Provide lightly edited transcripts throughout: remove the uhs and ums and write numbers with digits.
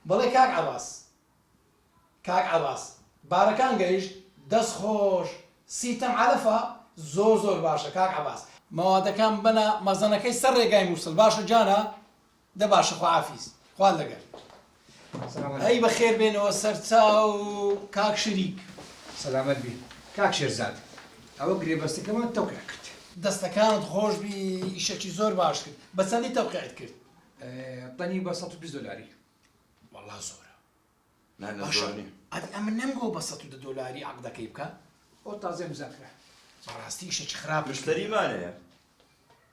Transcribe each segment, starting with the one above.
بەڵێ کاک عەباس بارەکان گەیشت دەست خۆش سیتەم عەلەفە زۆر باشە کاک عەباس مەوادەکان بنە مەزەنەکەی سەر ڕێگای مووسڵ باشە جانە دە باشە خواحافیز خوان لەگەر ئەی بەخێر بێنەوە سەرچاو کاک شریک سەلامەت بی کاک شێرزاد ئەوە گرێبەستەکەمان تەوقیع کرد دەستەکانت خۆش بی ئیشێکی زۆر باش کرد بە چەندی تەوقیعت کرد تەنی بە 120 دلاری وەڵا زۆرە ئەدی ئەمە نەمگۆ بە 100 دلاری عەقدەکەی بکە ئەو تازە مزاکرە بەڕاستی ئیشێکی خراپ مشتریمانەیە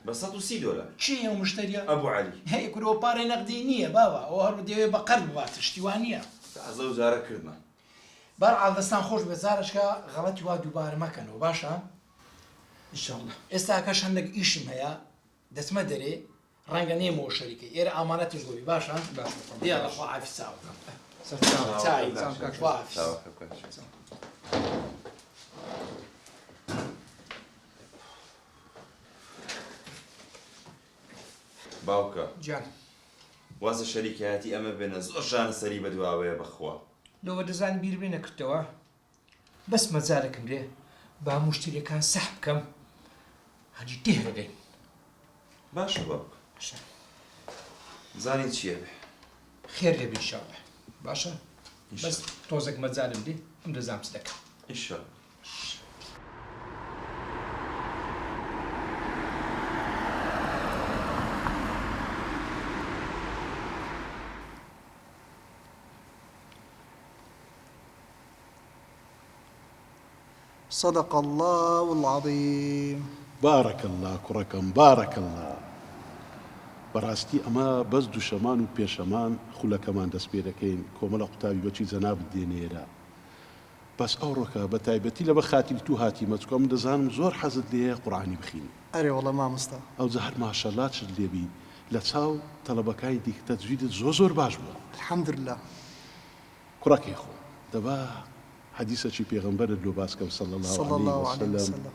بە 130 دلار چی ئەو مشتریە ئەبوو عەلی هەیە کورۆ پارەی نەقدی نییە باوە ئەو هەر دەوێت بە قەرز ببات شتیوان نییە تازە وزارە کردمان بەرعاڵ دەستان خۆش بێزارشکە غەڵەتی وا دووبارە مەکەنەوە باشە ئینشاءڵڵا ئێستا کەش هەندێک ئیشم هەیە دەچمە دەرێ ڕەنگە نێمەوە شەریکە ئێرە ئامانەتیش بۆبی باشە دیارە خواحافیز چاوەکەم چای خواحافیز باوکە جان وازە شەریکایەتی ئەمە بێنە زۆر شانە سەری بەدواوەیە بەخوا لەوە دەزان بیر بێ نەکردەوە بەس مەجارێکم لێ با مشتریەکان سەح بکەم هەجی تێهەگەین باشە باوک زانین چییە بێ خێر لێ بێشاوە باشە بەس تۆزێک مەجارم لێ ئەم دەزام چ دەکەم ئینشاءڵڵا صدق الله العظيم. بارك الله كركم بارك الله براستي أما بس دو شمان و بيشمان خلا كمان دس بيركين كوملا قطابي بچي زناب الدينيرا بس أوروكا بتايبتي لما خاتم تو هاتي ما تكون دزانم زور حزد ليه قرآني بخين أري والله ما مستا أو زهر ما شاء الله تشد بي لتساو طلبكاي ديك تجويد زور باجبو الحمد لله كركي خو دبا حديثة شي پیغمبر اللو باسكم صلى الله عليه وسلم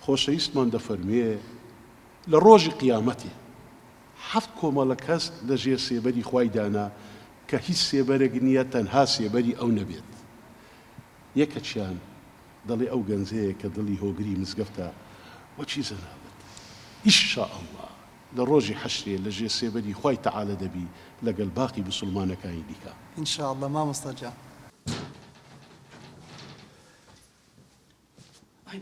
خوشيست من دفرميه لروج قيامته حفت كومالكاس لجي سيبري خواي دانا كهيس سيبري قنية تنها سيبري أو نبيت يكتشان ضلي أو جنزيه كضلي هو قري مزقفتا وشي زنابت إن شاء الله لروجي حشري لجي سيبري خواي تعالى دبي لقى الباقي بسلمانة كايديكا إن شاء الله ما مستجاب.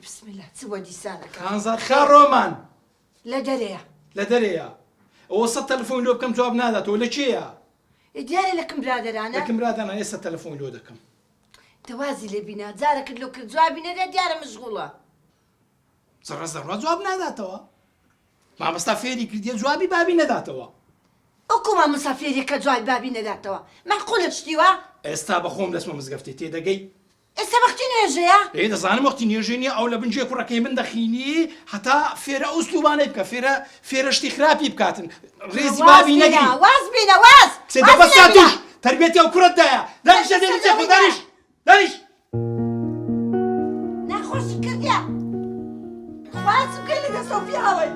بسم الله تسوى لسانك كانزار خار رومان لا دريا وصلت تلفون لو بكم جواب نادت ولا شيء ديالي لكم برادر انا لكم برادر انا يسا تلفون لو دكم توازي لبنات زارك لو كنت جوابي نادا ديالها مشغوله زر جواب ناداتوا ما مستفيري كردي جوابي بابي ناداتوا اكو ما مسافيري كجواب بابي ناداتوا معقوله شتيوا استا بخوم لسما مزقفتي تيدقي وقتی نێژەیە؟ دەزانم وەختی نێژێنی ئەو لە بنجێ کوڕەکەی من دەخینی هەتا فێرە ئوسلوبانەی بکە فێرە شتی خراپی بکاتن ڕێزی بابی نەگری واز بینە واز کسێ دەبەستا توش تەربێتی ئەو کوڕەتدایە دانیشە دێنی جێخۆ دانیش ناخۆشی کردیە خوازم بکەی لەگە سۆفیاوەی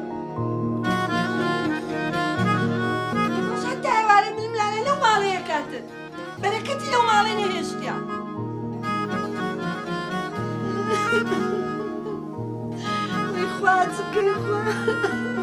بەش هەتا ئێوارە منم لانە لەو ماڵەیە کاتن بەرەکەتی لەو ماڵەی نەهێشتیە خوازم بکەی خوا